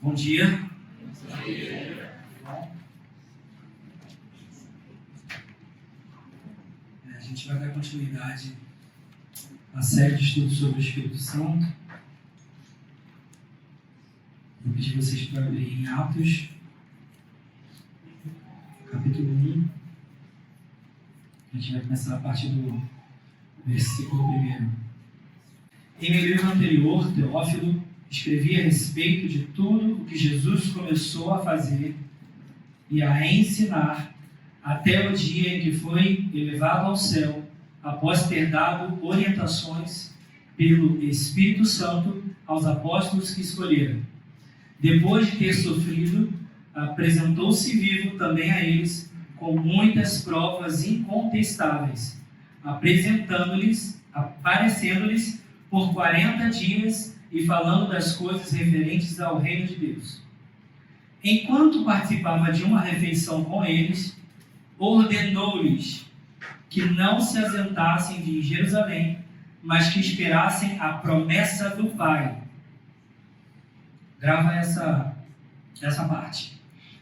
Bom dia. Bom dia. A gente vai dar continuidade à série de estudos sobre o Espírito Santo. Vou pedir vocês para abrir em Atos, capítulo 1. A gente vai começar a partir do versículo 1. Em meu livro anterior, Teófilo, escrevi a respeito de tudo o que Jesus começou a fazer e a ensinar até o dia em que foi elevado ao céu, após ter dado orientações pelo Espírito Santo aos apóstolos que escolheram. Depois de ter sofrido, apresentou-se vivo também a eles com muitas provas incontestáveis, aparecendo-lhes por 40 dias e falando das coisas referentes ao reino de Deus. Enquanto participava de uma refeição com eles, ordenou-lhes que não se assentassem de Jerusalém, mas que esperassem a promessa do Pai. Grava essa parte.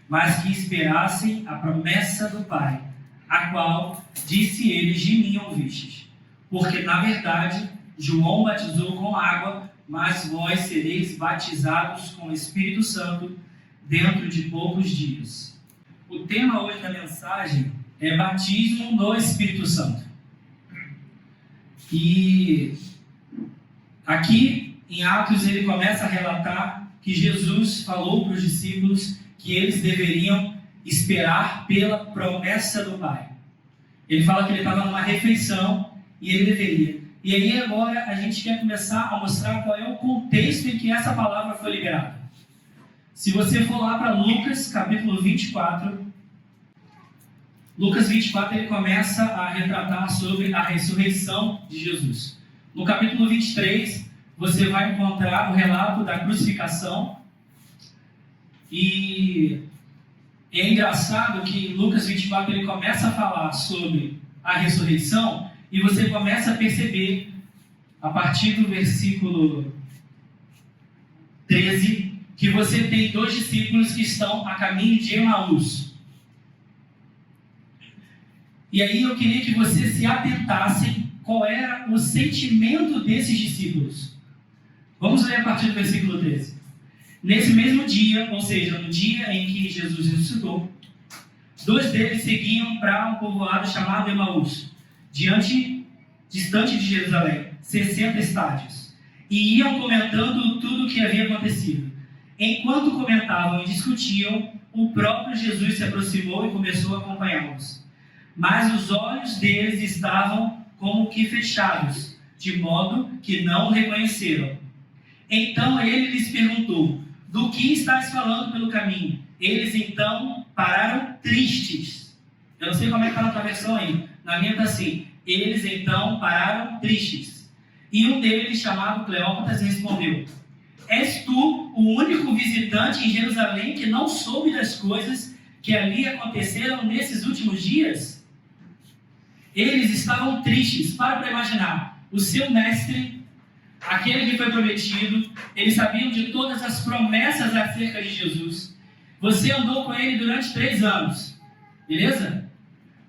Mas que esperassem a promessa do Pai, a qual, disse eles, de mim ouvistes. Porque, na verdade, João batizou com água, mas vós sereis batizados com o Espírito Santo dentro de poucos dias. O tema hoje da mensagem é batismo no Espírito Santo. E aqui em Atos ele começa a relatar que Jesus falou para os discípulos que eles deveriam esperar pela promessa do Pai. Ele fala que ele estava numa refeição e ele deveria. E aí agora a gente quer começar a mostrar qual é o contexto em que essa palavra foi liberada. Se você for lá para Lucas, capítulo 24, Lucas 24 ele começa a retratar sobre a ressurreição de Jesus. No capítulo 23, você vai encontrar o relato da crucificação. E é engraçado que Lucas 24 ele começa a falar sobre a ressurreição e você começa a perceber, a partir do versículo 13, que você tem dois discípulos que estão a caminho de Emaús. E aí eu queria que você se atentasse qual era o sentimento desses discípulos. Vamos ler a partir do versículo 13. Nesse mesmo dia, ou seja, no dia em que Jesus ressuscitou, dois deles seguiam para um povoado chamado Emaús, distante de Jerusalém, 60 estádios, e iam comentando tudo o que havia acontecido. Enquanto comentavam e discutiam, o próprio Jesus se aproximou e começou a acompanhá-los. Mas os olhos deles estavam como que fechados, de modo que não o reconheceram. Então ele lhes perguntou: do que estás falando pelo caminho? Eles então pararam tristes. Eu não sei como é que está na tua versão aí. Na minha está assim: eles então pararam tristes. E um deles, chamado Cleópatas, respondeu: és tu o único visitante em Jerusalém que não soube das coisas que ali aconteceram nesses últimos dias? Eles estavam tristes. Para imaginar. O seu mestre, aquele que foi prometido, eles sabiam de todas as promessas acerca de Jesus. Você andou com ele durante 3 anos. Beleza?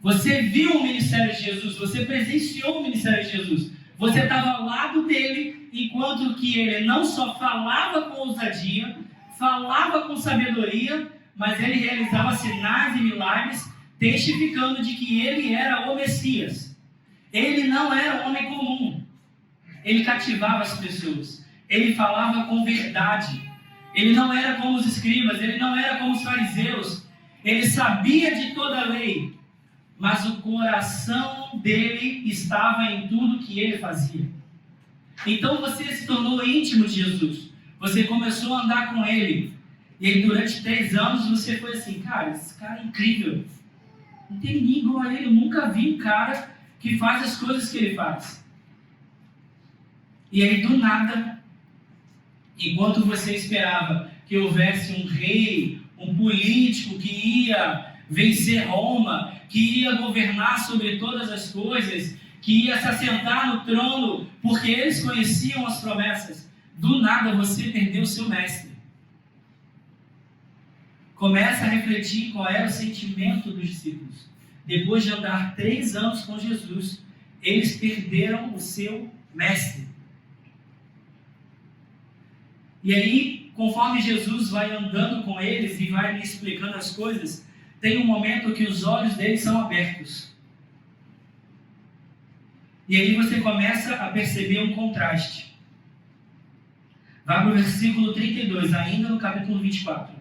Você viu o ministério de Jesus, você presenciou o ministério de Jesus. Você estava ao lado dele, enquanto que ele não só falava com ousadia, falava com sabedoria, mas ele realizava sinais e milagres, testificando de que ele era o Messias. Ele não era um homem comum. Ele cativava as pessoas. Ele falava com verdade. Ele não era como os escribas, ele não era como os fariseus. Ele sabia de toda a lei. Mas o coração dele estava em tudo que ele fazia. Então você se tornou íntimo de Jesus. Você começou a andar com ele. E aí, durante 3 anos você foi assim: cara, esse cara é incrível. Não tem ninguém igual a ele. Eu nunca vi um cara que faz as coisas que ele faz. E aí, do nada, enquanto você esperava que houvesse um rei, um político que ia vencer Roma, que ia governar sobre todas as coisas, que ia se assentar no trono, porque eles conheciam as promessas, do nada você perdeu o seu mestre. começa a refletir qual era o sentimento dos discípulos. Depois de andar 3 anos com Jesus, eles perderam o seu mestre. E aí, conforme Jesus vai andando com eles e vai lhe explicando as coisas, tem um momento que os olhos deles são abertos. E aí você começa a perceber um contraste. Vai para o versículo 32, ainda no capítulo 24.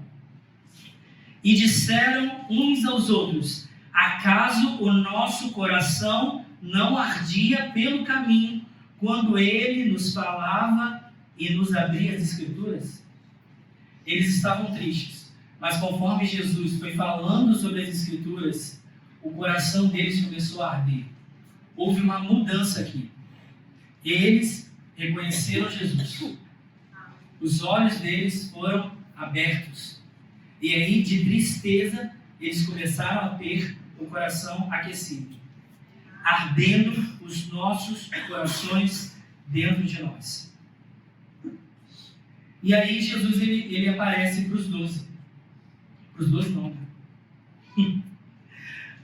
E disseram uns aos outros: acaso o nosso coração não ardia pelo caminho, quando ele nos falava e nos abria as Escrituras? Eles estavam tristes, mas conforme Jesus foi falando sobre as Escrituras, o coração deles começou a arder. Houve uma mudança aqui. Eles reconheceram Jesus. Os olhos deles foram abertos. E aí, de tristeza, eles começaram a ter o coração aquecido. Ardendo os nossos corações dentro de nós. E aí, Jesus ele aparece para os 12. Para os 12 não, né?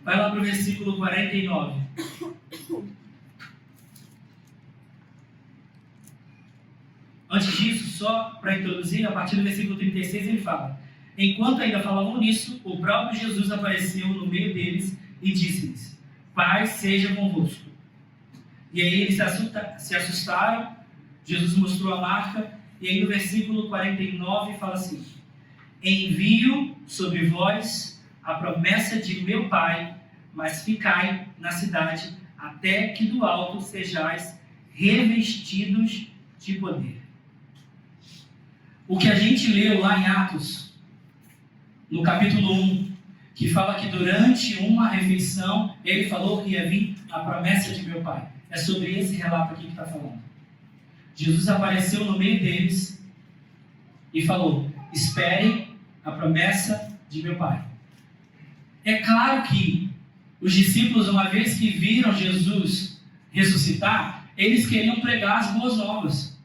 Vai lá para o versículo 49. Antes disso, só para introduzir, a partir do versículo 36 ele fala: enquanto ainda falavam nisso, o próprio Jesus apareceu no meio deles e disse-lhes: paz seja convosco. E aí eles se assustaram. Jesus mostrou a marca. E aí no versículo 49 fala assim: envio sobre vós a promessa de meu Pai, mas ficai na cidade até que do alto sejais revestidos de poder. O que a gente leu lá em Atos, no capítulo 1, que fala que durante uma refeição ele falou que ia vir a promessa de meu Pai. É sobre esse relato aqui que está falando. Jesus apareceu no meio deles e falou: esperem a promessa de meu Pai. É claro que os discípulos, uma vez que viram Jesus ressuscitar, eles queriam pregar as boas novas.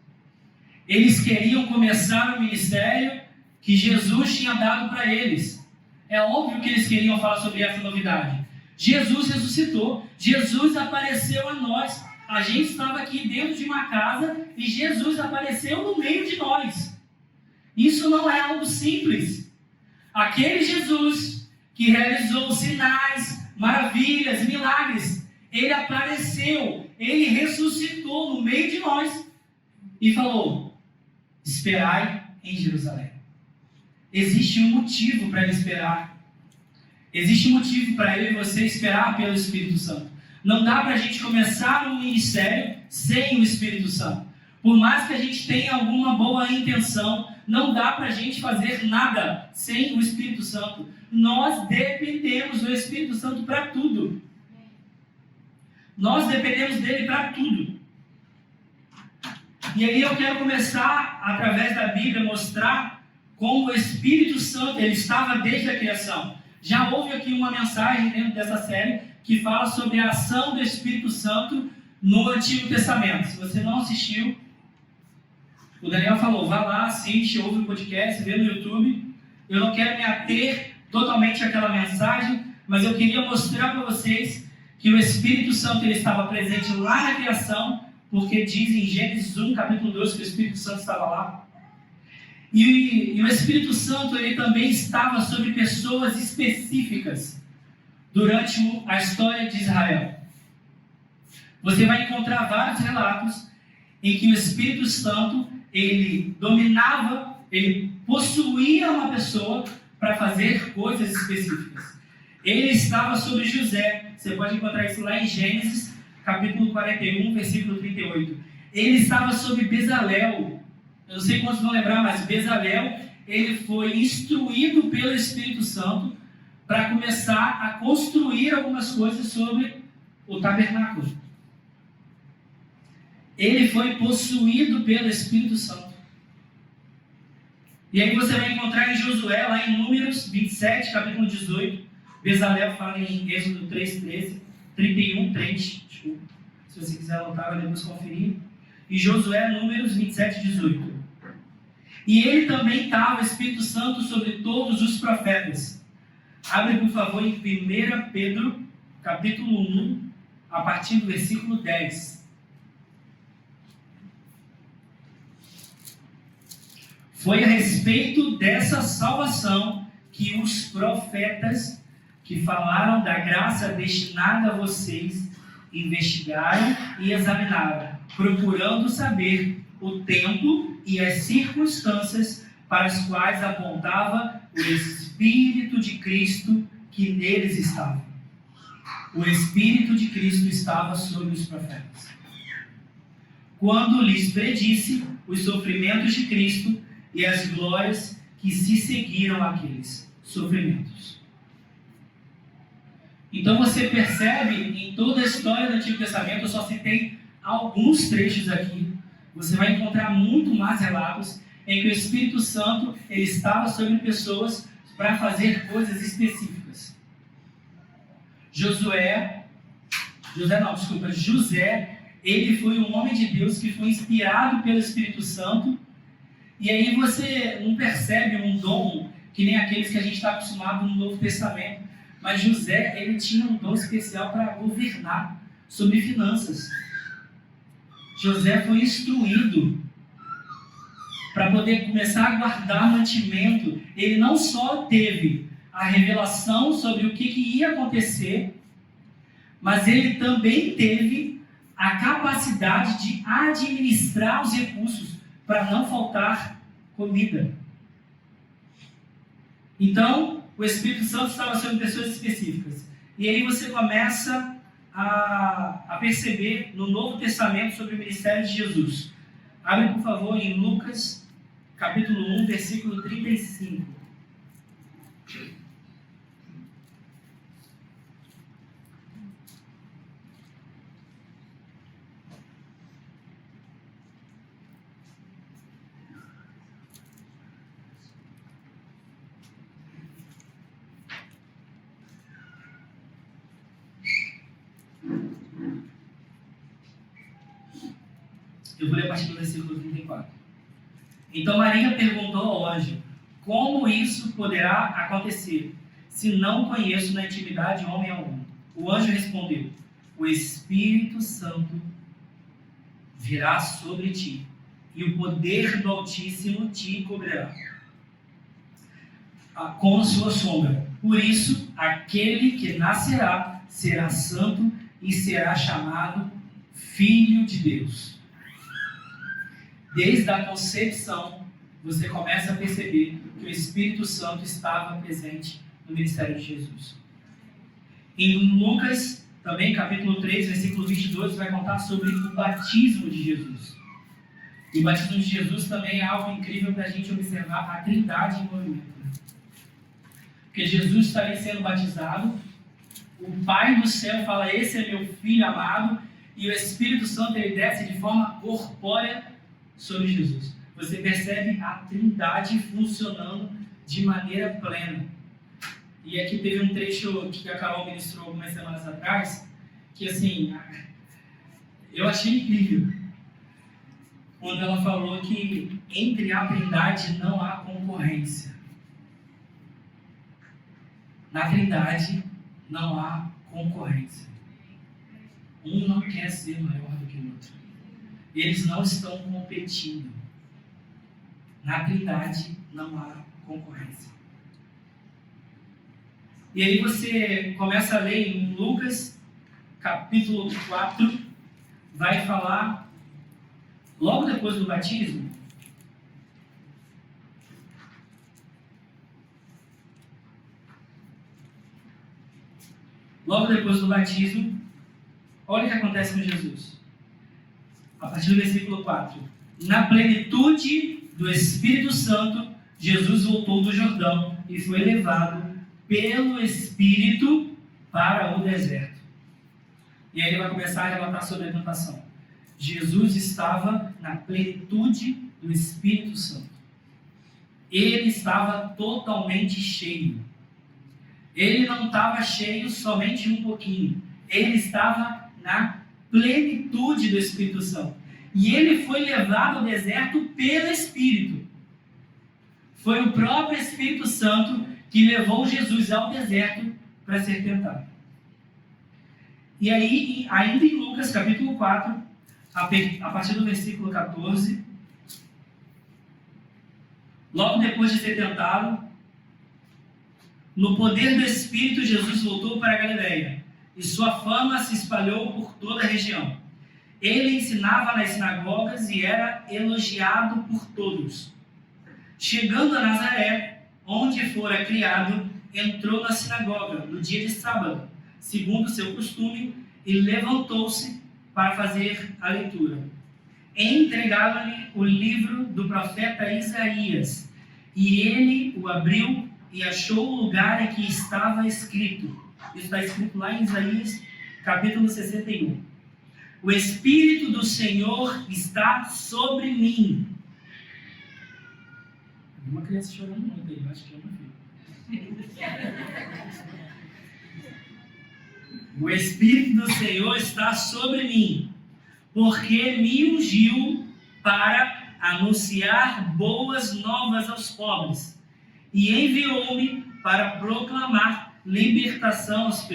Eles queriam começar o ministério que Jesus tinha dado para eles. É óbvio que eles queriam falar sobre essa novidade. Jesus ressuscitou, Jesus apareceu a nós. A gente estava aqui dentro de uma casa e Jesus apareceu no meio de nós. Isso não é algo simples. Aquele Jesus que realizou sinais, maravilhas, milagres, ele apareceu, ele ressuscitou no meio de nós e falou: esperai em Jerusalém. Existe um motivo para ele esperar. Existe um motivo para eu e você esperar pelo Espírito Santo. Não dá para a gente começar um ministério sem o Espírito Santo. Por mais que a gente tenha alguma boa intenção, não dá para a gente fazer nada sem o Espírito Santo. Nós dependemos do Espírito Santo para tudo. Nós dependemos dele para tudo. E aí eu quero começar, através da Bíblia, mostrar como o Espírito Santo ele estava desde a criação. Já houve aqui uma mensagem dentro dessa série que fala sobre a ação do Espírito Santo no Antigo Testamento. Se você não assistiu, o Daniel falou: vá lá, assiste, ouve o podcast, vê no YouTube. Eu não quero me ater totalmente àquela mensagem, mas eu queria mostrar para vocês que o Espírito Santo ele estava presente lá na criação, porque diz em Gênesis 1, capítulo 2, que o Espírito Santo estava lá. E o Espírito Santo ele também estava sobre pessoas específicas durante a história de Israel. Você vai encontrar vários relatos em que o Espírito Santo ele dominava, ele possuía uma pessoa para fazer coisas específicas. Ele estava sobre José. Você pode encontrar isso lá em Gênesis, capítulo 41, versículo 38. Ele estava sobre Bezalel. Eu não sei quantos vão lembrar, mas Bezalel, ele foi instruído pelo Espírito Santo para começar a construir algumas coisas sobre o tabernáculo. Ele foi possuído pelo Espírito Santo. E aí você vai encontrar em Josué, lá em Números 27, capítulo 18, Bezalel fala em Êxodo 3:13, 31:3, desculpa, se você quiser anotar, vai depois conferir. E Josué, Números 27:18. E ele também estava, o Espírito Santo, sobre todos os profetas. Abre, por favor, em 1 Pedro, capítulo 1, a partir do versículo 10. Foi a respeito dessa salvação que os profetas que falaram da graça destinada a vocês investigaram e examinaram, procurando saber o tempo e as circunstâncias para as quais apontava o Espírito de Cristo que neles estava. O Espírito de Cristo estava sobre os profetas. Quando lhes predisse os sofrimentos de Cristo e as glórias que se seguiram àqueles sofrimentos. Então você percebe em toda a história do Antigo Testamento, eu só citei alguns trechos aqui, você vai encontrar muito mais relatos em que o Espírito Santo ele estava sobre pessoas para fazer coisas específicas. José, ele foi um homem de Deus que foi inspirado pelo Espírito Santo. E aí você não percebe um dom que nem aqueles que a gente está acostumado no Novo Testamento. Mas José, ele tinha um dom especial para governar sobre finanças. José foi instruído para poder começar a guardar mantimento. Ele não só teve a revelação sobre o que ia acontecer, mas ele também teve a capacidade de administrar os recursos para não faltar comida. Então, o Espírito Santo estava sobre pessoas específicas. E aí você começa a perceber no Novo Testamento sobre o ministério de Jesus. Abre, por favor, em Lucas, capítulo 1, versículo 35. Eu vou ler a partir do versículo 34. Então Maria perguntou ao anjo: como isso poderá acontecer, se não conheço na intimidade homem algum? O anjo respondeu: o Espírito Santo virá sobre ti, e o poder do Altíssimo te cobrirá com a sua sombra. Por isso, aquele que nascerá será santo e será chamado Filho de Deus. Desde a concepção, você começa a perceber que o Espírito Santo estava presente no ministério de Jesus. Em Lucas, também capítulo 3, versículo 22, vai contar sobre o batismo de Jesus. E o batismo de Jesus também é algo incrível para a gente observar a Trindade em movimento. Porque Jesus está ali sendo batizado, o Pai do céu fala: esse é meu Filho amado, e o Espírito Santo ele desce de forma corpórea sobre Jesus. Você percebe a Trindade funcionando de maneira plena. E aqui teve um trecho que a Carol ministrou algumas semanas atrás, que assim, eu achei incrível, quando ela falou que entre a Trindade não há concorrência. Na Trindade não há concorrência. Um não quer ser maior do que o outro. Eles não estão competindo. Na Trindade não há concorrência. E aí você começa a ler em Lucas, capítulo 4, vai falar, logo depois do batismo, olha o que acontece com Jesus. A partir do versículo 4. Na plenitude do Espírito Santo, Jesus voltou do Jordão e foi levado pelo Espírito para o deserto. E aí ele vai começar a relatar sobre a tentação. Jesus estava na plenitude do Espírito Santo. Ele estava totalmente cheio. Ele não estava cheio somente um pouquinho. Ele estava na plenitude do Espírito Santo. E ele foi levado ao deserto pelo Espírito. Foi o próprio Espírito Santo que levou Jesus ao deserto para ser tentado. E aí, ainda em Lucas capítulo 4, a partir do versículo 14, logo depois de ser tentado, no poder do Espírito, Jesus voltou para a Galileia, e sua fama se espalhou por toda a região. Ele ensinava nas sinagogas e era elogiado por todos. Chegando a Nazaré, onde fora criado, entrou na sinagoga no dia de sábado, segundo seu costume, e levantou-se para fazer a leitura. Entregaram-lhe o livro do profeta Isaías, e ele o abriu e achou o lugar em que estava escrito. Isso está escrito lá em Isaías, capítulo 61. O Espírito do Senhor está sobre mim. Uma criança chorando muito aí, eu acho que eu não vi. O Espírito do Senhor está sobre mim, porque me ungiu para anunciar boas novas aos pobres, e enviou-me para proclamar libertação aos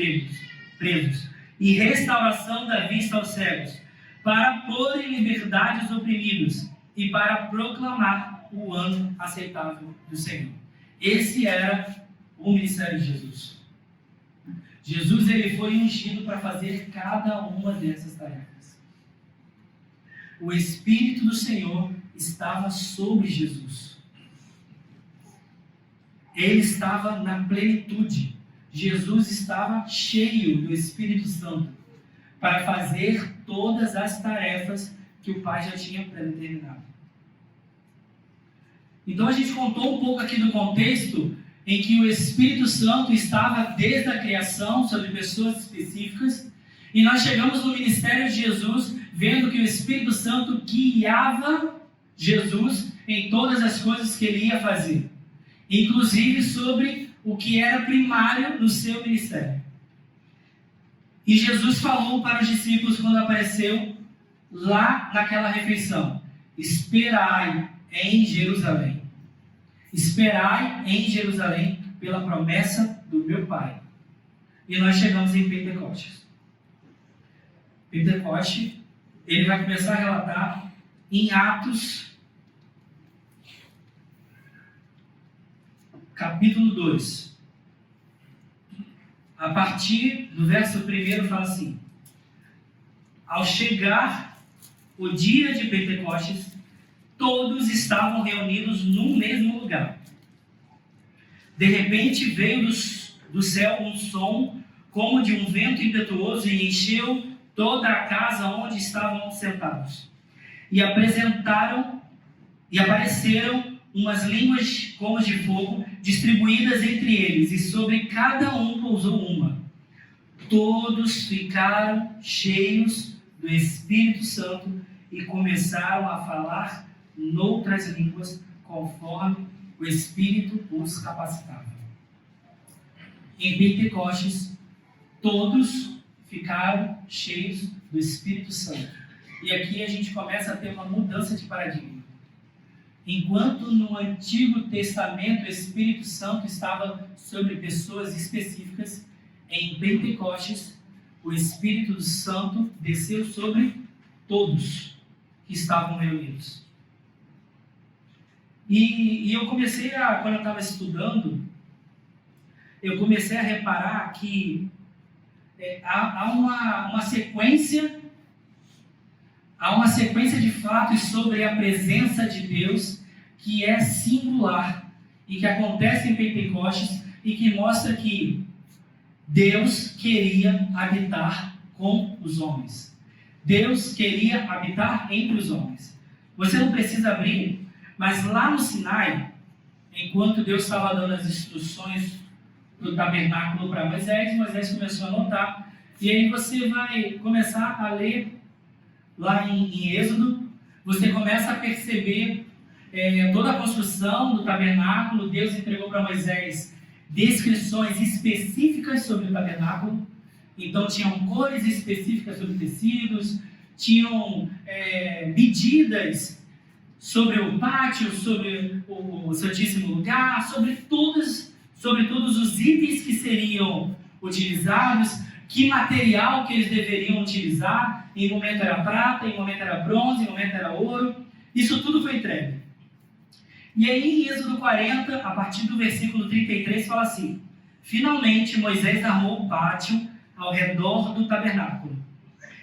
presos e restauração da vista aos cegos, para pôr em liberdade os oprimidos e para proclamar o ano aceitável do Senhor. Esse era o ministério de Jesus. Jesus ele foi ungido para fazer cada uma dessas tarefas. O Espírito do Senhor estava sobre Jesus. Ele estava na plenitude. Jesus estava cheio do Espírito Santo para fazer todas as tarefas que o Pai já tinha predeterminado. Então a gente contou um pouco aqui do contexto em que o Espírito Santo estava desde a criação sobre pessoas específicas, e nós chegamos no ministério de Jesus vendo que o Espírito Santo guiava Jesus em todas as coisas que ele ia fazer, inclusive sobre o que era primário no seu ministério. E Jesus falou para os discípulos quando apareceu lá naquela refeição: esperai em Jerusalém. Esperai em Jerusalém pela promessa do meu Pai. E nós chegamos em Pentecostes. Pentecostes, ele vai começar a relatar em Atos, capítulo 2. A partir do verso 1 fala assim: ao chegar o dia de Pentecostes, todos estavam reunidos num mesmo lugar. De repente veio do céu um som como de um vento impetuoso e encheu toda a casa onde estavam sentados. E apareceram umas línguas como de fogo, distribuídas entre eles, e sobre cada um pousou uma. Todos ficaram cheios do Espírito Santo e começaram a falar noutras línguas, conforme o Espírito os capacitava. Em Pentecostes, todos ficaram cheios do Espírito Santo. E aqui a gente começa a ter uma mudança de paradigma. Enquanto no Antigo Testamento o Espírito Santo estava sobre pessoas específicas, em Pentecostes o Espírito Santo desceu sobre todos que estavam reunidos. E eu comecei quando eu estava estudando, eu comecei a reparar que há uma sequência de fatos sobre a presença de Deus que é singular e que acontece em Pentecostes e que mostra que Deus queria habitar com os homens. Deus queria habitar entre os homens. Você não precisa abrir, mas lá no Sinai, enquanto Deus estava dando as instruções do tabernáculo para Moisés começou a anotar, e aí você vai começar a ler lá em Êxodo, você começa a perceber toda a construção do tabernáculo. Deus entregou para Moisés descrições específicas sobre o tabernáculo. Então tinham cores específicas sobre tecidos, tinham medidas sobre o pátio, sobre o Santíssimo Lugar, sobre todos os itens que seriam utilizados, que material que eles deveriam utilizar. Em um momento era prata, em um momento era bronze, em um momento era ouro. Isso tudo foi entregue. E aí, em Êxodo 40, a partir do versículo 33, fala assim: finalmente Moisés armou o pátio ao redor do tabernáculo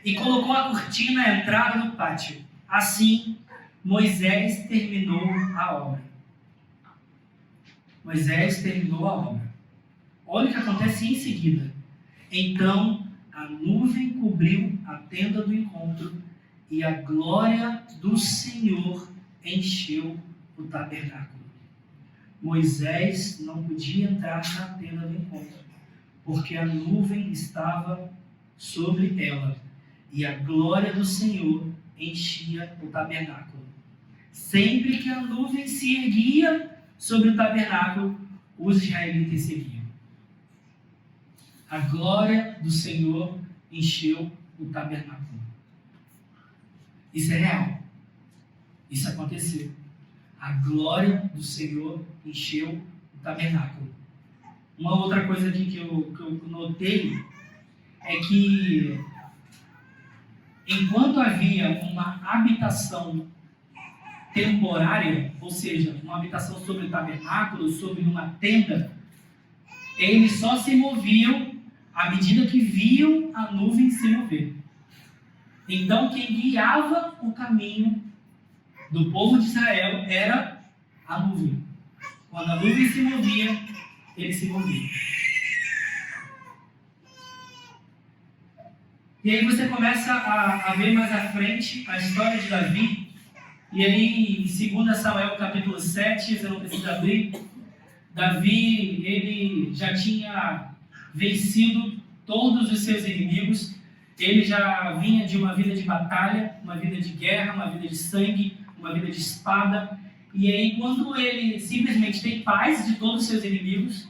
e colocou a cortina à entrada do pátio. Assim, Moisés terminou a obra. Moisés terminou a obra. Olha o que acontece em seguida. Então, a nuvem cobriu a tenda do encontro e a glória do Senhor encheu o tabernáculo. Moisés não podia entrar na tenda do encontro, porque a nuvem estava sobre ela e a glória do Senhor enchia o tabernáculo. Sempre que a nuvem se erguia sobre o tabernáculo, os israelitas seguiam. A glória do Senhor encheu o tabernáculo. Isso é real. Isso aconteceu. A glória do Senhor encheu o tabernáculo. Uma outra coisa aqui que eu notei é que enquanto havia uma habitação temporária, ou seja, uma habitação sobre o tabernáculo, sobre uma tenda, eles só se moviam à medida que viam a nuvem se mover. Então, quem guiava o caminho do povo de Israel era a nuvem. Quando a nuvem se movia, ele se movia. E aí você começa a ver mais à frente a história de Davi. E aí, em 2 Samuel capítulo 7, você não precisa abrir, Davi, ele já tinha vencido todos os seus inimigos. Ele já vinha de uma vida de batalha, uma vida de guerra, uma vida de sangue, uma vida de espada. E aí, quando ele simplesmente tem paz de todos os seus inimigos,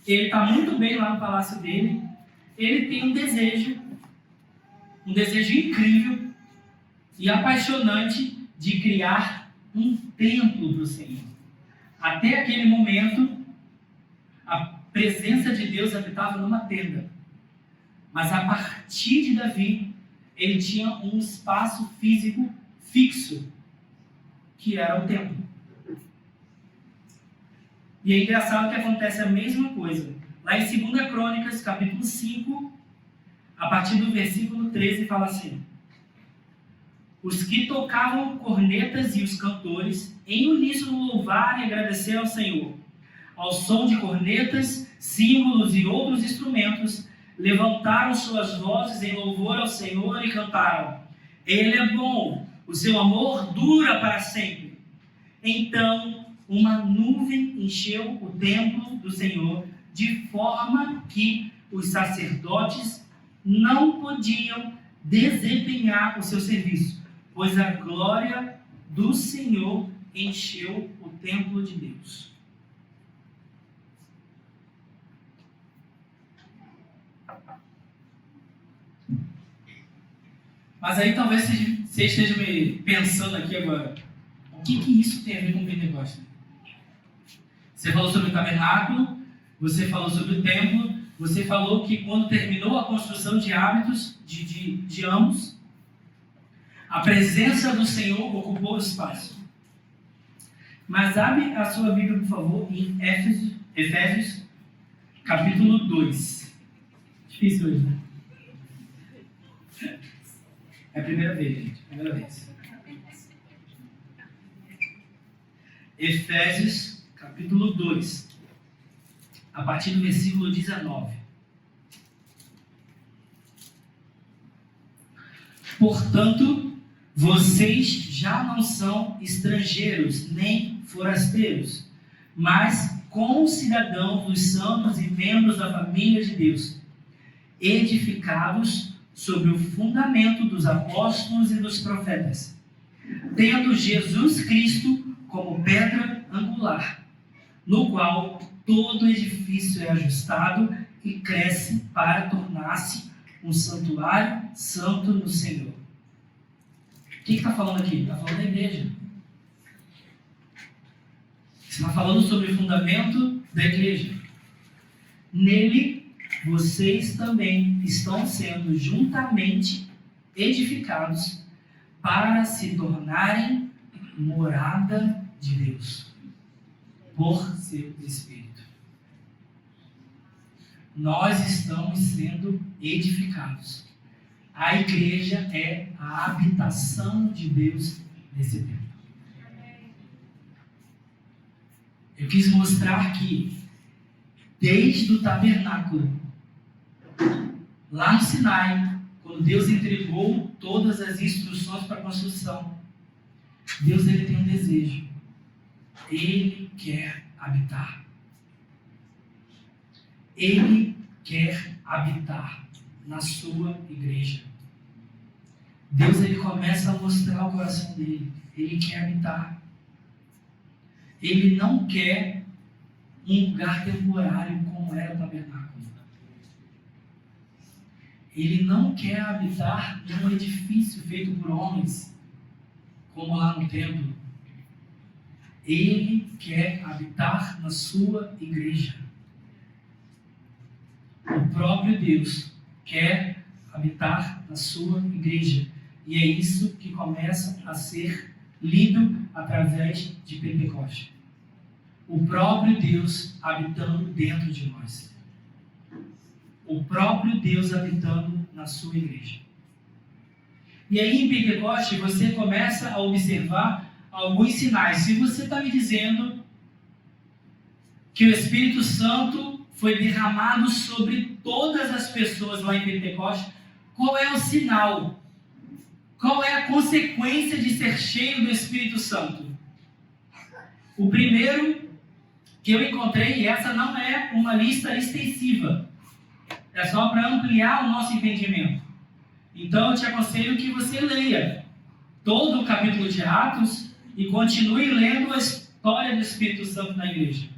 ele está muito bem lá no palácio dele, ele tem um desejo incrível e apaixonante de criar um templo para o Senhor. Até aquele momento, a presença de Deus habitava numa tenda. Mas a partir de Davi, ele tinha um espaço físico fixo, que era o templo. E é engraçado que acontece a mesma coisa. Lá em 2 Crônicas, capítulo 5, a partir do versículo 13, fala assim: os que tocavam cornetas e os cantores, em uníssono louvar e agradecer ao Senhor. Ao som de cornetas, símbolos e outros instrumentos, levantaram suas vozes em louvor ao Senhor e cantaram: Ele é bom, o seu amor dura para sempre. Então, uma nuvem encheu o templo do Senhor, de forma que os sacerdotes não podiam desempenhar o seu serviço, pois a glória do Senhor encheu o templo de Deus. Mas aí talvez você esteja me pensando aqui agora, o que isso tem a ver com o Pentecostes? Você falou sobre o tabernáculo, você falou sobre o templo, você falou que quando terminou a construção de hábitos, de ambos, a presença do Senhor ocupou o espaço. Mas abre a sua Bíblia, por favor, em Efésios capítulo 2. Difícil hoje, né? É a primeira vez, gente. Primeira vez. Efésios capítulo 2. A partir do versículo 19. Portanto, vocês já não são estrangeiros nem forasteiros, mas concidadãos dos santos e membros da família de Deus, edificados sobre o fundamento dos apóstolos e dos profetas, tendo Jesus Cristo como pedra angular, no qual todo edifício é ajustado e cresce para tornar-se um santuário santo no Senhor. O que está falando aqui? Está falando da igreja. Está falando sobre o fundamento da igreja. Nele, vocês também estão sendo juntamente edificados para se tornarem morada de Deus, por seu Espírito. Nós estamos sendo edificados. A igreja é a habitação de Deus nesse tempo. Eu quis mostrar que, desde o tabernáculo, lá no Sinai, quando Deus entregou todas as instruções para a construção, Deus ele tem um desejo. Ele quer habitar. Ele quer habitar na sua igreja. Deus ele começa a mostrar o coração dele. Ele quer habitar. Ele não quer um lugar temporário como era o tabernáculo. Ele não quer habitar em um edifício feito por homens, como lá no templo. Ele quer habitar na sua igreja. O próprio Deus quer habitar na sua igreja. E é isso que começa a ser lido através de Pentecostes. O próprio Deus habitando dentro de nós. O próprio Deus habitando na sua igreja. E aí em Pentecostes você começa a observar alguns sinais. Se você está me dizendo que o Espírito Santo foi derramado sobre todas as pessoas lá em Pentecostes, qual é o sinal? Qual é a consequência de ser cheio do Espírito Santo? O primeiro que eu encontrei, e essa não é uma lista extensiva, é só para ampliar o nosso entendimento. Então eu te aconselho que você leia todo o capítulo de Atos e continue lendo a história do Espírito Santo na igreja.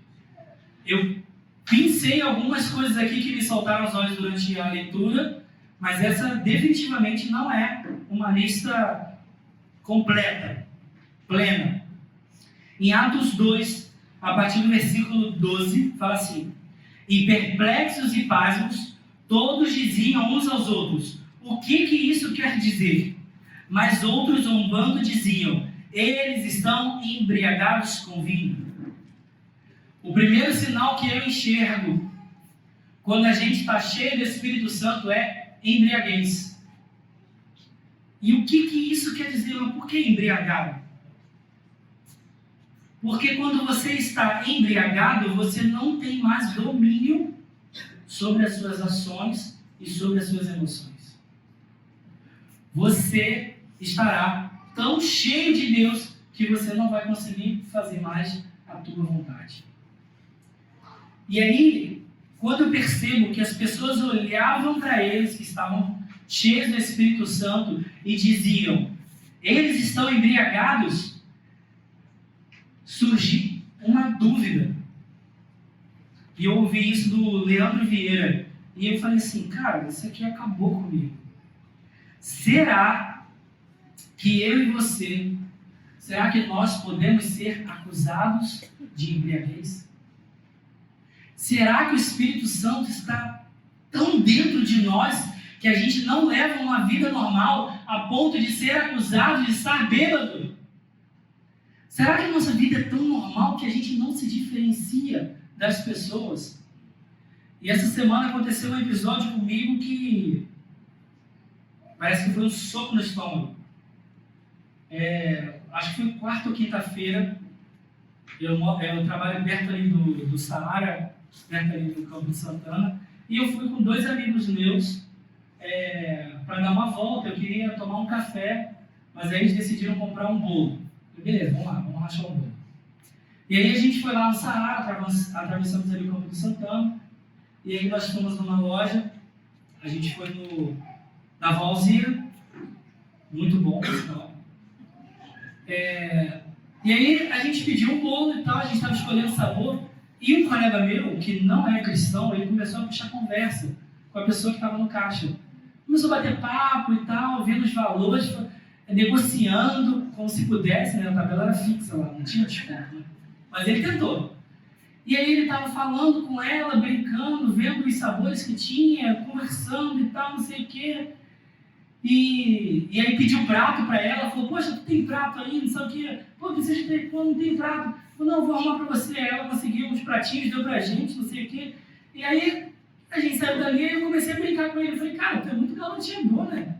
Eu pensei algumas coisas aqui que me saltaram aos olhos durante a leitura, mas essa definitivamente não é uma lista completa, plena. Em Atos 2, a partir do versículo 12, fala assim: e perplexos e pasmos, todos diziam uns aos outros: o que isso quer dizer? Mas outros, zombando, diziam: eles estão embriagados com vinho. O primeiro sinal que eu enxergo quando a gente está cheio do Espírito Santo é embriaguez. E o que isso quer dizer? Por que embriagado? Porque quando você está embriagado, você não tem mais domínio sobre as suas ações e sobre as suas emoções. Você estará tão cheio de Deus que você não vai conseguir fazer mais a tua vontade. E aí, quando eu percebo que as pessoas olhavam para eles que estavam cheios do Espírito Santo e diziam: eles estão embriagados, surgiu uma dúvida. E eu ouvi isso do Leandro Vieira. E eu falei assim: cara, isso aqui acabou comigo. Será que eu e você, será que nós podemos ser acusados de embriaguez? Será que o Espírito Santo está tão dentro de nós que a gente não leva uma vida normal a ponto de ser acusado de estar bêbado? Será que a nossa vida é tão normal que a gente não se diferencia das pessoas? E essa semana aconteceu um episódio comigo que parece que foi um soco no estômago. Acho que foi quarta ou quinta-feira. Eu trabalho perto ali do Saara, perto ali do Campo de Santana, e eu fui com 2 amigos meus para dar uma volta. Eu queria tomar um café, mas aí eles decidiram comprar um bolo. Eu, beleza, vamos lá, vamos rachar um bolo. E aí a gente foi lá no Saara, atravessamos ali o Campo de Santana, e aí nós fomos numa loja. A gente foi na Valzira, muito bom, pessoal. E aí a gente pediu um bolo e tal, a gente estava escolhendo o sabor, e um colega meu, que não é cristão, ele começou a puxar conversa com a pessoa que estava no caixa. Começou a bater papo e tal, vendo os valores, negociando como se pudesse, né? A tabela era fixa lá, não tinha desconto, né? Mas ele tentou. E aí ele estava falando com ela, brincando, vendo os sabores que tinha, conversando e tal, não sei o quê. E aí pediu prato para ela, falou, poxa, tu tem prato aí, não sei o quê. Pô, precisa de ter, pô, não tem prato. Falou, não, vou arrumar para você. Aí ela conseguiu uns pratinhos, deu pra gente, não sei o quê. E aí a gente saiu dali e eu comecei a brincar com ele. Eu falei, cara, tu é muito galantinha boa, né?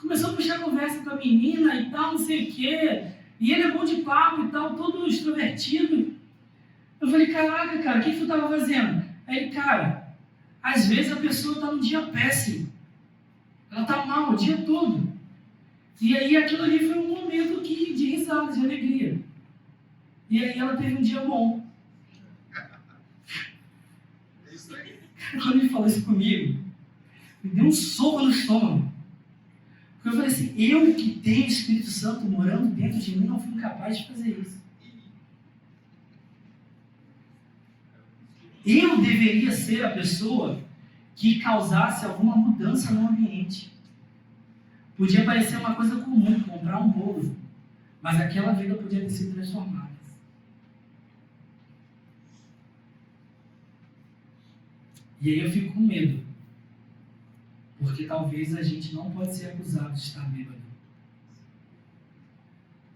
Começou a puxar conversa com a menina e tal, não sei o quê. E ele é bom de papo e tal, todo extrovertido. Eu falei, caraca, cara, o que tu estava fazendo? Aí ele, cara, às vezes a pessoa está num dia péssimo. Ela está mal o dia todo. E aí aquilo ali foi um momento de risada, de alegria. E aí ela teve um dia bom. Quando ele falou isso comigo, me deu um soco no estômago. Porque eu falei assim, eu que tenho o Espírito Santo morando dentro de mim, não fui incapaz de fazer isso. Eu deveria ser a pessoa que causasse alguma mudança no ambiente. Podia parecer uma coisa comum, comprar um bolo, mas aquela vida podia ter sido transformada. E aí eu fico com medo, porque talvez a gente não pode ser acusado de estar bêbado.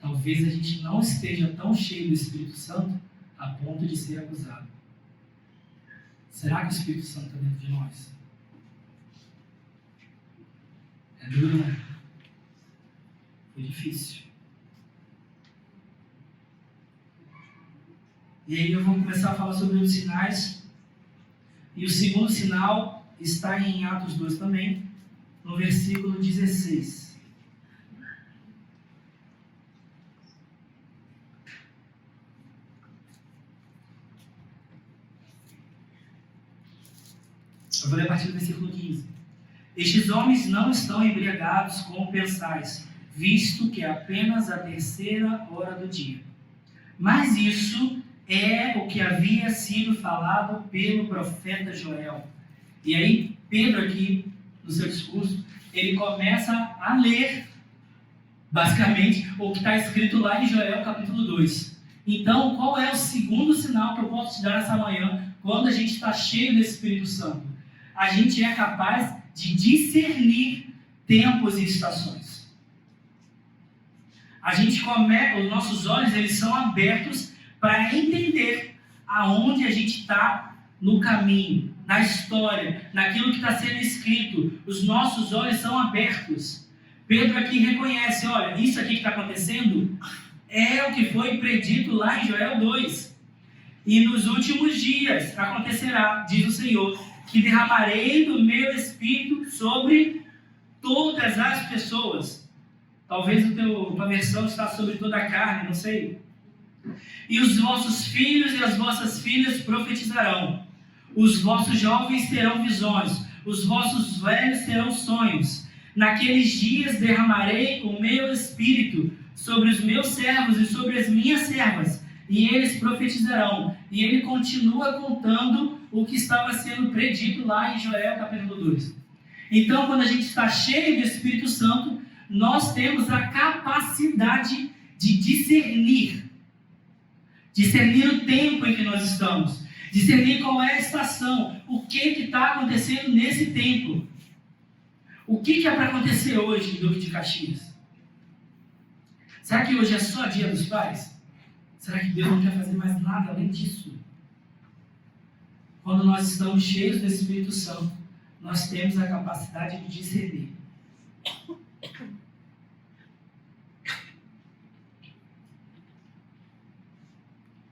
Talvez a gente não esteja tão cheio do Espírito Santo a ponto de ser acusado. Será que o Espírito Santo está dentro de nós? É duro, né? Foi difícil. E aí eu vou começar a falar sobre os sinais. E o segundo sinal está em Atos 2 também, no versículo 16. Eu vou ler a partir do versículo 15. Estes homens não estão embriagados como pensais, visto que é apenas a 3ª hora do dia. Mas isso é o que havia sido falado pelo profeta Joel. E aí, Pedro aqui, no seu discurso, ele começa a ler, basicamente, o que está escrito lá em Joel capítulo 2. Então, qual é o segundo sinal que eu posso te dar essa manhã, quando a gente está cheio do Espírito Santo? A gente é capaz de discernir tempos e estações. Os nossos olhos eles são abertos para entender aonde a gente está no caminho, na história, naquilo que está sendo escrito. Os nossos olhos são abertos. Pedro aqui reconhece, olha, isso aqui que está acontecendo é o que foi predito lá em Joel 2. E nos últimos dias acontecerá, diz o Senhor, que derramarei do meu Espírito sobre todas as pessoas. Talvez a tua versão está sobre toda a carne, não sei. E os vossos filhos e as vossas filhas profetizarão. Os vossos jovens terão visões. Os vossos velhos terão sonhos. Naqueles dias derramarei o meu Espírito sobre os meus servos e sobre as minhas servas, e eles profetizarão. E ele continua contando o que estava sendo predito lá em Joel capítulo 2. Então, quando a gente está cheio do Espírito Santo, nós temos a capacidade de discernir o tempo em que nós estamos, discernir qual é a estação, o que está acontecendo nesse tempo. O que é para acontecer hoje em Duque de Caxias? Será que hoje é só Dia dos Pais? Será que Deus não quer fazer mais nada além disso? Quando nós estamos cheios do Espírito Santo, nós temos a capacidade de discernir.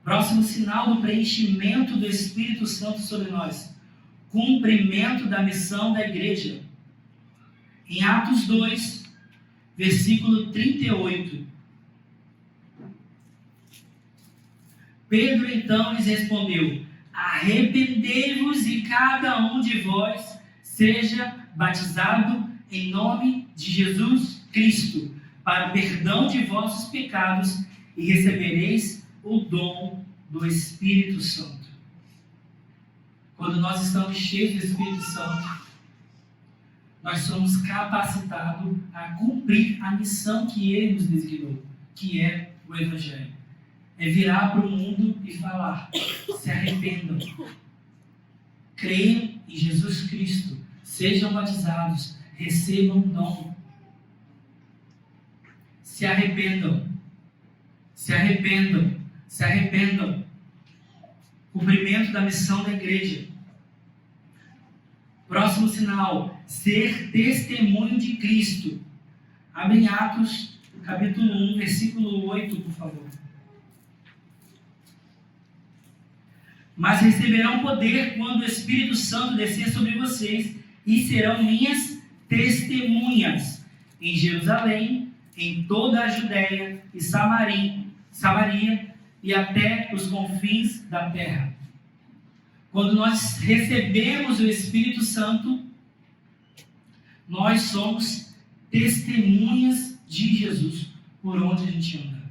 Próximo sinal do preenchimento do Espírito Santo sobre nós. Cumprimento da missão da igreja. Em Atos 2, versículo 38. Pedro então lhes respondeu: arrependei-vos e cada um de vós seja batizado em nome de Jesus Cristo, para o perdão de vossos pecados, e recebereis o dom do Espírito Santo. Quando nós estamos cheios do Espírito Santo, nós somos capacitados a cumprir a missão que Ele nos designou, que é o Evangelho. é virar para o mundo e falar: se arrependam, creiam em Jesus Cristo, sejam batizados, recebam o dom. Se arrependam, se arrependam, se arrependam. Cumprimento da missão da igreja. Próximo sinal: ser testemunho de Cristo. Abre em Atos, capítulo 1, versículo 8, por favor. Mas receberão poder quando o Espírito Santo descer sobre vocês, e serão minhas testemunhas em Jerusalém, em toda a Judéia e Samaria e até os confins da terra. Quando nós recebemos o Espírito Santo, nós somos testemunhas de Jesus por onde a gente anda.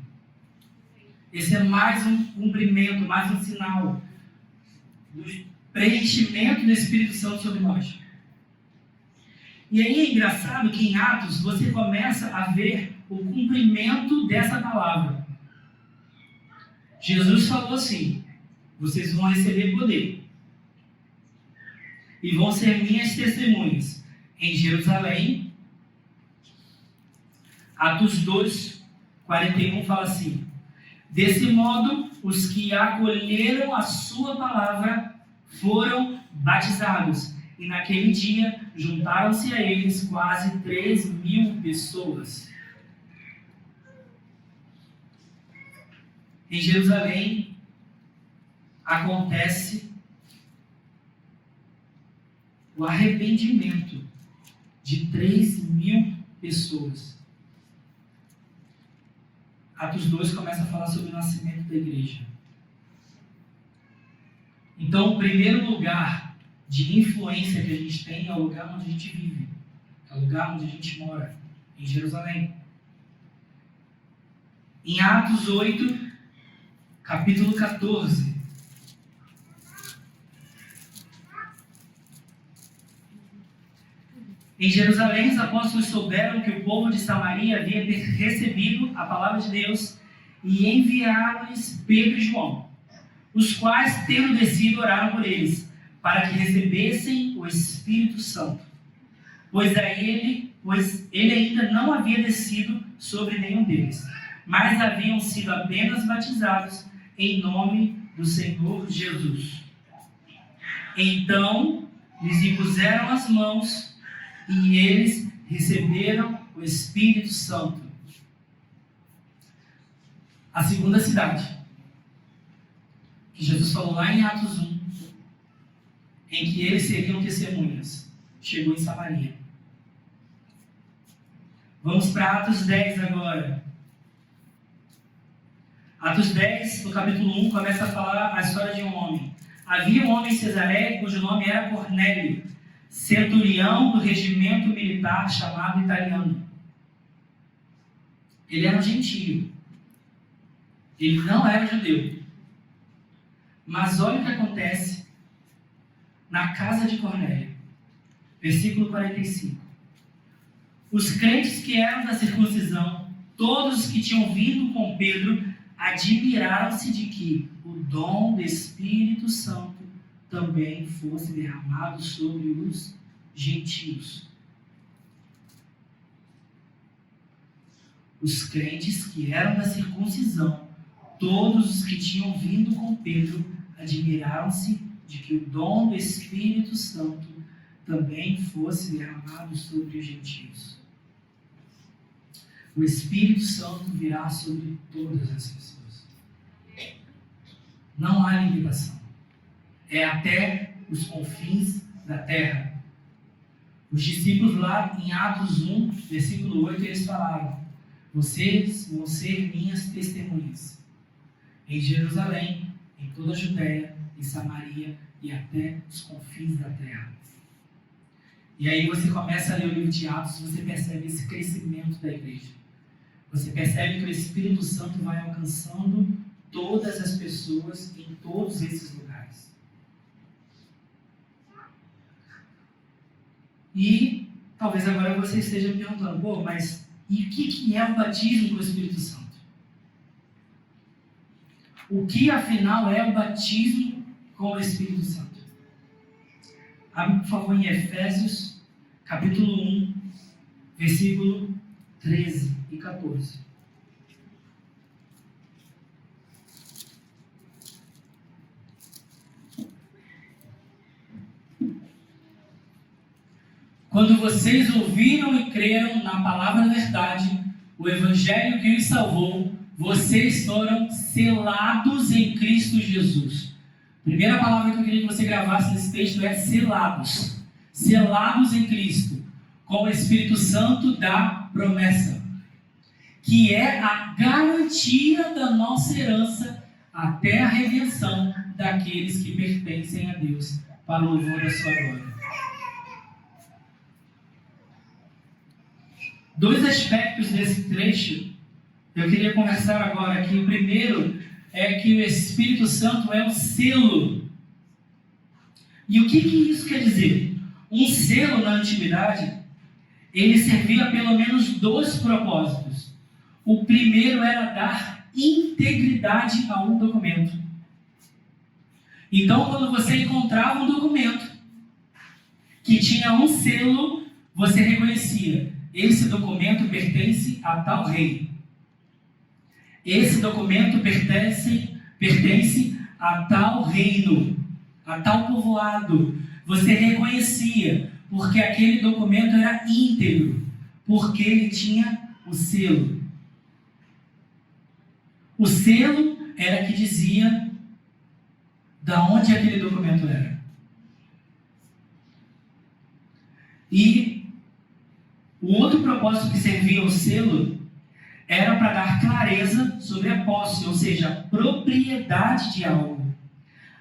Esse é mais um cumprimento, mais um sinal do preenchimento do Espírito Santo sobre nós. E aí é engraçado que em Atos você começa a ver o cumprimento dessa palavra. Jesus falou assim: vocês vão receber poder e vão ser minhas testemunhas em Jerusalém. Atos 2, 41 fala assim: desse modo, os que acolheram a sua palavra foram batizados, e naquele dia juntaram-se a eles quase 3.000 pessoas. Em Jerusalém acontece o arrependimento de 3.000 pessoas. Atos 2 começa a falar sobre o nascimento da igreja. Então, o primeiro lugar de influência que a gente tem é o lugar onde a gente vive, é o lugar onde a gente mora, em Jerusalém. Em Atos 8, capítulo 14. Em Jerusalém, os apóstolos souberam que o povo de Samaria havia recebido a palavra de Deus e enviaram-lhes Pedro e João, os quais, tendo descido, oraram por eles, para que recebessem o Espírito Santo, pois ele ainda não havia descido sobre nenhum deles, mas haviam sido apenas batizados em nome do Senhor Jesus. Então, lhes impuseram as mãos e eles receberam o Espírito Santo. A segunda cidade, que Jesus falou lá em Atos 1, em que eles seriam testemunhas, chegou em Samaria. Vamos para Atos 10 agora. Atos 10, no capítulo 1, começa a falar a história de um homem. Havia um homem em Cesareia cujo nome era Cornélio, centurião do regimento militar chamado Italiano. Ele era um gentio. Ele não era judeu. Mas olha o que acontece na casa de Cornélio. Versículo 45. Os crentes que eram da circuncisão, todos os que tinham vindo com Pedro, admiraram-se de que o dom do Espírito Santo também fosse derramado sobre os gentios. Os crentes que eram da circuncisão, todos os que tinham vindo com Pedro, admiraram-se de que o dom do Espírito Santo também fosse derramado sobre os gentios. O Espírito Santo virá sobre todas as pessoas. Não há limitação. É até os confins da terra. Os discípulos lá em Atos 1, versículo 8, eles falaram: vocês vão ser minhas testemunhas em Jerusalém, em toda a Judéia, em Samaria e até os confins da terra. E aí você começa a ler o livro de Atos e você percebe esse crescimento da igreja. Você percebe que o Espírito Santo vai alcançando todas as pessoas em todos esses lugares. E talvez agora você esteja me perguntando: pô, mas e o que é o batismo com o Espírito Santo? O que afinal é o batismo com o Espírito Santo? Abre, por favor, em Efésios, capítulo 1, versículo 13 e 14. Quando vocês ouviram e creram na palavra da verdade, o evangelho que os salvou, vocês foram selados em Cristo Jesus. A primeira palavra que eu queria que você gravasse nesse texto é selados. Selados em Cristo, com o Espírito Santo da promessa, que é a garantia da nossa herança até a redenção daqueles que pertencem a Deus, para o louvor da sua glória. Dois aspectos desse trecho eu queria conversar agora aqui. O primeiro é que o Espírito Santo é um selo. E o que isso quer dizer? Um selo na antiguidade, ele servia a pelo menos dois propósitos. O primeiro era dar integridade a um documento. Então, quando você encontrava um documento que tinha um selo, você reconhecia: esse documento pertence a tal rei. Esse documento pertence a tal reino, a tal povoado. Você reconhecia, porque aquele documento era íntegro, porque ele tinha o selo. O selo era que dizia da onde aquele documento era. E o outro propósito que servia o selo era para dar clareza sobre a posse, ou seja, a propriedade de algo.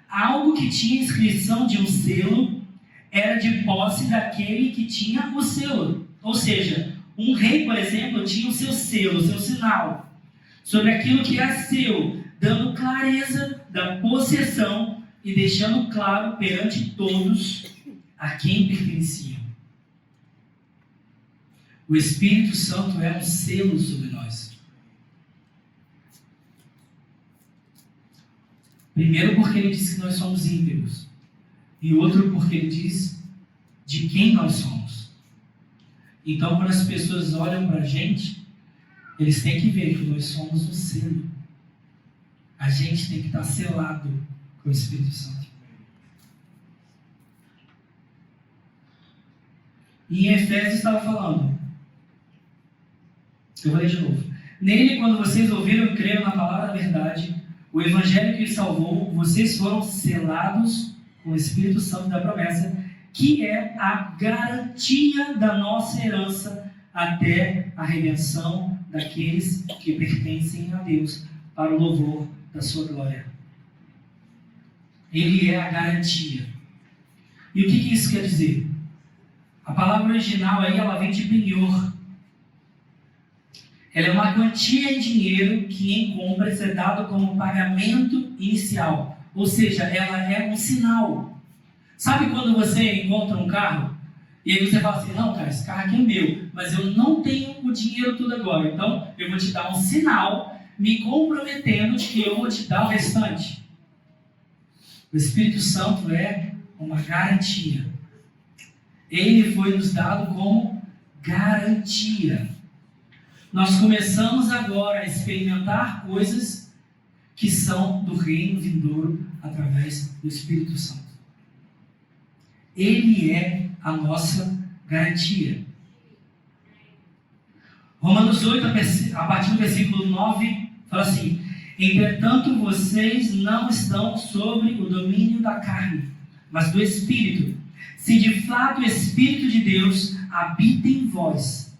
Algo que tinha inscrição de um selo era de posse daquele que tinha o selo. Ou seja, um rei, por exemplo, tinha o seu selo, o seu sinal, sobre aquilo que era seu, dando clareza da possessão e deixando claro perante todos a quem pertencia. O Espírito Santo é um selo sobre nós. Primeiro porque ele diz que nós somos íntegros. E outro porque ele diz de quem nós somos. Então, quando as pessoas olham para a gente, eles têm que ver que nós somos um selo. A gente tem que estar selado com o Espírito Santo. E em Efésios estava falando, eu vou ler de novo. Nele, quando vocês ouviram e creram na palavra da verdade, o evangelho que os salvou, vocês foram selados com o Espírito Santo da promessa, que é a garantia da nossa herança até a redenção daqueles que pertencem a Deus, para o louvor da sua glória. Ele é a garantia. E o que isso quer dizer? A palavra original aí, ela vem de penhor. Ela é uma quantia em dinheiro que em compras é dado como pagamento inicial. Ou seja, ela é um sinal. Sabe quando você encontra um carro e aí você fala assim: não, cara, esse carro aqui é meu, mas eu não tenho o dinheiro tudo agora, então eu vou te dar um sinal me comprometendo de que eu vou te dar o restante. O Espírito Santo é uma garantia. Ele foi nos dado como garantia. Nós começamos agora a experimentar coisas que são do reino vindouro através do Espírito Santo. Ele é a nossa garantia. Romanos 8, a partir do versículo 9, fala assim: entretanto, vocês não estão sobre o domínio da carne, mas do Espírito, se de fato o Espírito de Deus habita em vós.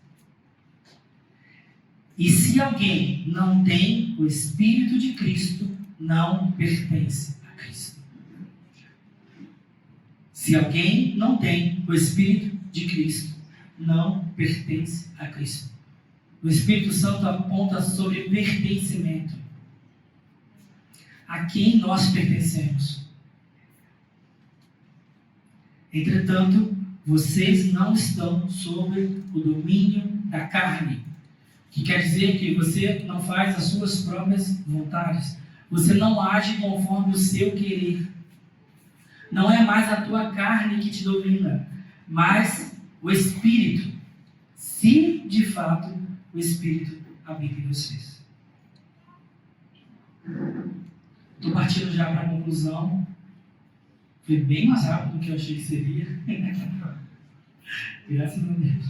E se alguém não tem o Espírito de Cristo, não pertence a Cristo. Se alguém não tem o Espírito de Cristo, não pertence a Cristo. O Espírito Santo aponta sobre pertencimento. A quem nós pertencemos. Entretanto, vocês não estão sob o domínio da carne, que quer dizer que você não faz as suas próprias vontades, Você não age conforme o seu querer. Não é mais a tua carne que te domina, mas o Espírito. Se, de fato, o Espírito habita em vocês. Estou partindo já para a conclusão. Foi bem mais rápido do que eu achei que seria. Graças a Deus.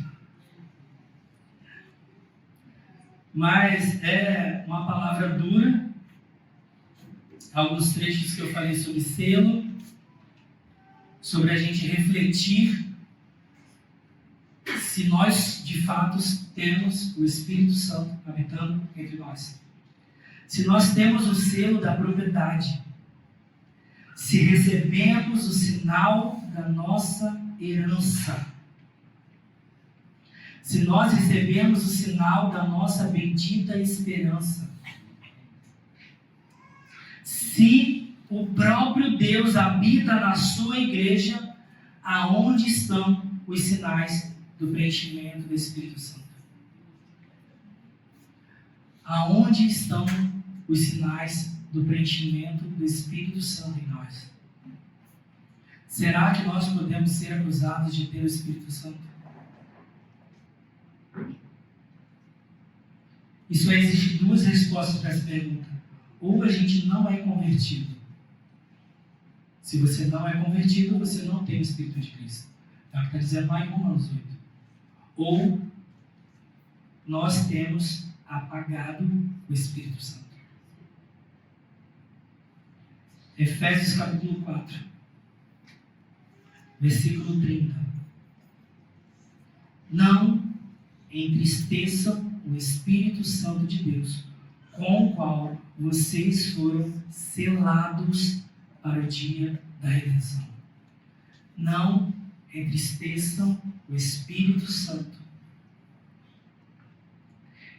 Mas é uma palavra dura. Alguns trechos que eu falei sobre selo, sobre a gente refletir se nós de fato temos o Espírito Santo habitando entre nós. Se nós temos o selo da propriedade, se recebemos o sinal da nossa herança, se nós recebemos o sinal da nossa bendita esperança, se o próprio Deus habita na sua igreja, aonde estão os sinais do preenchimento do Espírito Santo? Aonde estão os sinais do preenchimento do Espírito Santo em nós? Será que nós podemos ser acusados de ter o Espírito Santo? E só existem duas respostas para essa pergunta. Ou a gente não é convertido. Se você não é convertido, você não tem o Espírito de Cristo. É o que está dizendo lá em Romanos 8. Ou nós temos apagado o Espírito Santo. Efésios capítulo 4, versículo 30. Não entristeçam o Espírito Santo de Deus, com o qual vocês foram selados para o dia da redenção. Não entristeçam o Espírito Santo.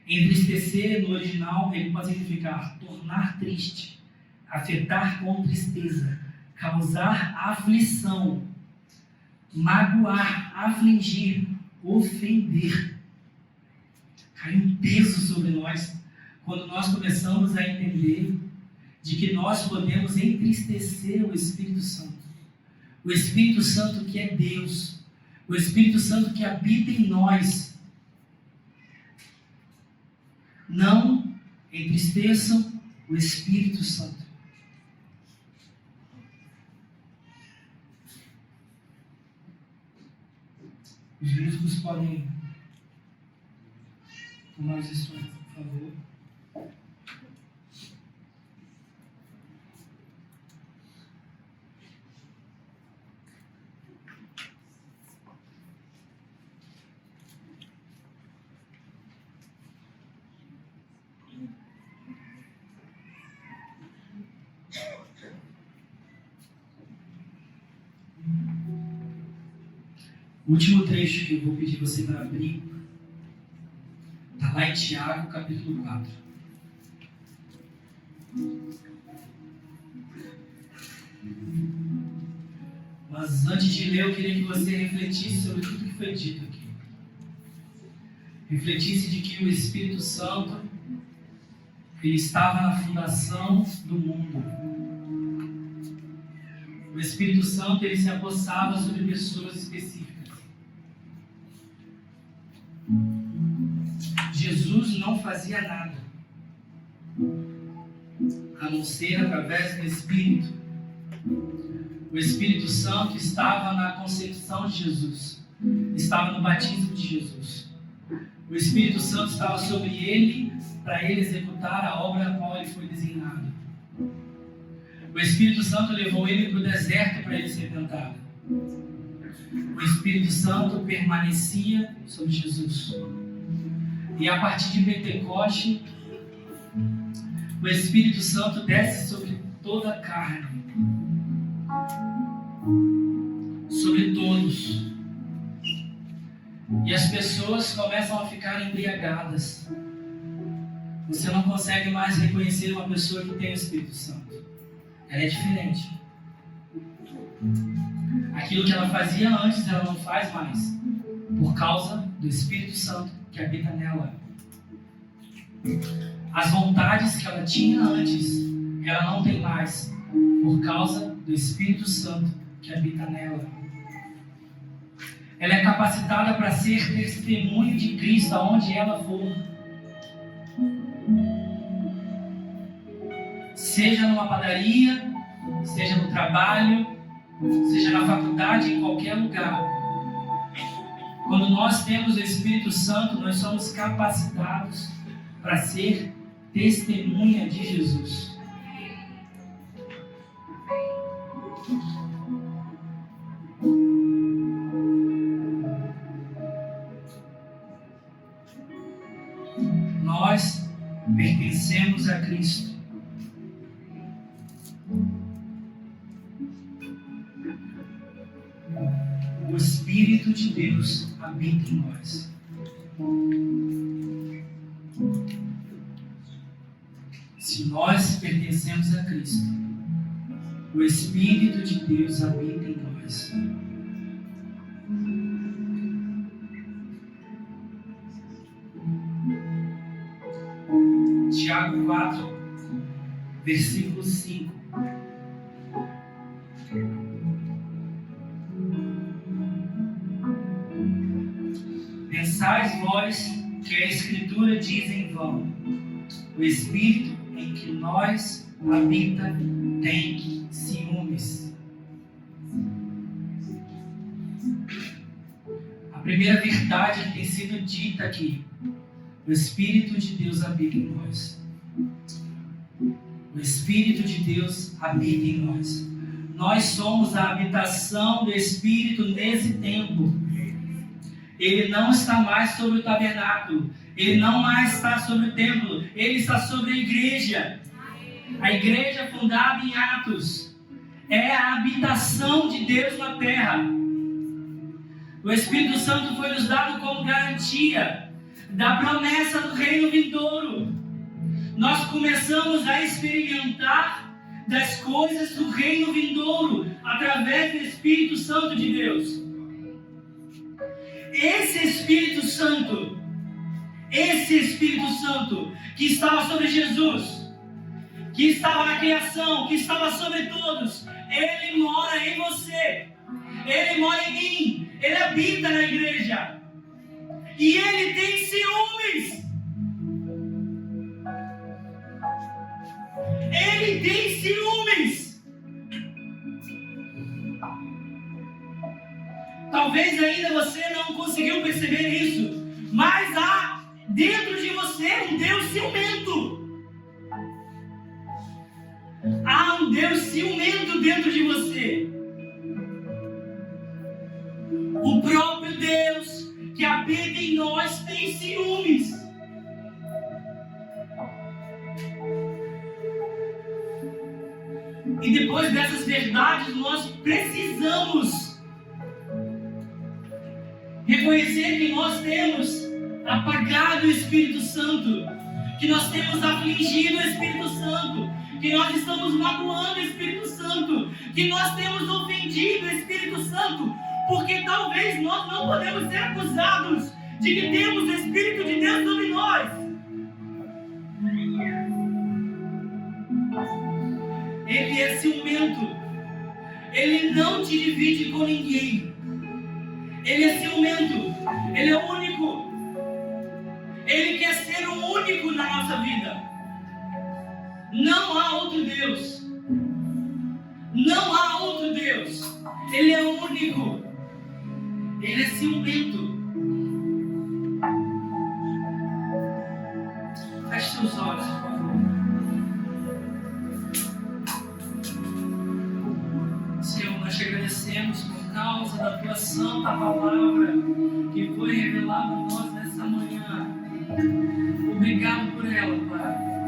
Entristecer, no original, ele pode significar tornar triste, afetar com tristeza, causar aflição, magoar, afligir, ofender. Cai um peso sobre nós quando nós começamos a entender de que nós podemos entristecer o Espírito Santo. O Espírito Santo que é Deus, o Espírito Santo que habita em nós. Não entristeçam o Espírito Santo. Os músicos podem tomar os instrumentos, por favor. O último trecho que eu vou pedir você para abrir está lá em Tiago, capítulo 4. Mas antes de ler, eu queria que você refletisse sobre tudo que foi dito aqui. Refletisse de que o Espírito Santo ele estava na fundação do mundo. O Espírito Santo ele se apossava sobre pessoas específicas. Jesus não fazia nada a não ser através do Espírito. O Espírito Santo estava na concepção de Jesus, estava no batismo de Jesus. O Espírito Santo estava sobre ele para ele executar a obra a qual ele foi designado. O Espírito Santo levou ele para o deserto para ele ser tentado. O Espírito Santo permanecia sobre Jesus. E a partir de Pentecoste, o Espírito Santo desce sobre toda a carne, sobre todos. E as pessoas começam a ficar embriagadas. Você não consegue mais reconhecer uma pessoa que tem o Espírito Santo. Ela é diferente. Aquilo que ela fazia antes, ela não faz mais, por causa do Espírito Santo que habita nela. As vontades que ela tinha antes, ela não tem mais, por causa do Espírito Santo que habita nela. Ela é capacitada para ser testemunho de Cristo aonde ela for. Seja numa padaria, seja no trabalho, seja na faculdade, em qualquer lugar. Quando nós temos o Espírito Santo, nós somos capacitados para ser testemunha de Jesus. Nós pertencemos a Cristo. O Espírito de Deus habita em nós. Se nós pertencemos a Cristo, o Espírito de Deus habita em nós. Tiago 4, versículo 5. Pensais vós que a Escritura diz em vão: o Espírito em que nós habita tem ciúmes. A primeira verdade que tem sido dita aqui: o Espírito de Deus habita em nós. O Espírito de Deus habita em nós. Nós somos a habitação do Espírito nesse tempo. Ele não está mais sobre o tabernáculo. Ele não mais está sobre o templo. Ele está sobre a igreja. A igreja fundada em Atos é a habitação de Deus na terra. O Espírito Santo foi nos dado como garantia da promessa do reino vindouro. Nós começamos a experimentar das coisas do reino vindouro através do Espírito Santo de Deus. Esse Espírito Santo que estava sobre Jesus, que estava na criação, que estava sobre todos, ele mora em você, ele mora em mim, ele habita na igreja e ele tem ciúmes. Ele tem ciúmes. Talvez ainda você não conseguiu perceber isso, mas há dentro de você um Deus ciumento. Há um Deus ciumento dentro de você. O próprio Deus que habita em nós tem ciúmes. E depois dessas verdades, nós precisamos reconhecer que nós temos apagado o Espírito Santo, que nós temos afligido o Espírito Santo, que nós estamos magoando o Espírito Santo, que nós temos ofendido o Espírito Santo, porque talvez nós não podemos ser acusados de que temos o Espírito de Deus sobre nós. Ele é ciumento. Ele não te divide com ninguém. Ele é ciumento. Ele é único. Ele quer ser o único na nossa vida. Não há outro Deus. Não há outro Deus. Ele é único. Ele é ciumento. Feche seus olhos, por favor. Senhor, nós te agradecemos por causa da tua santa palavra que foi revelada a nós nessa manhã. Obrigado por ela, Pai.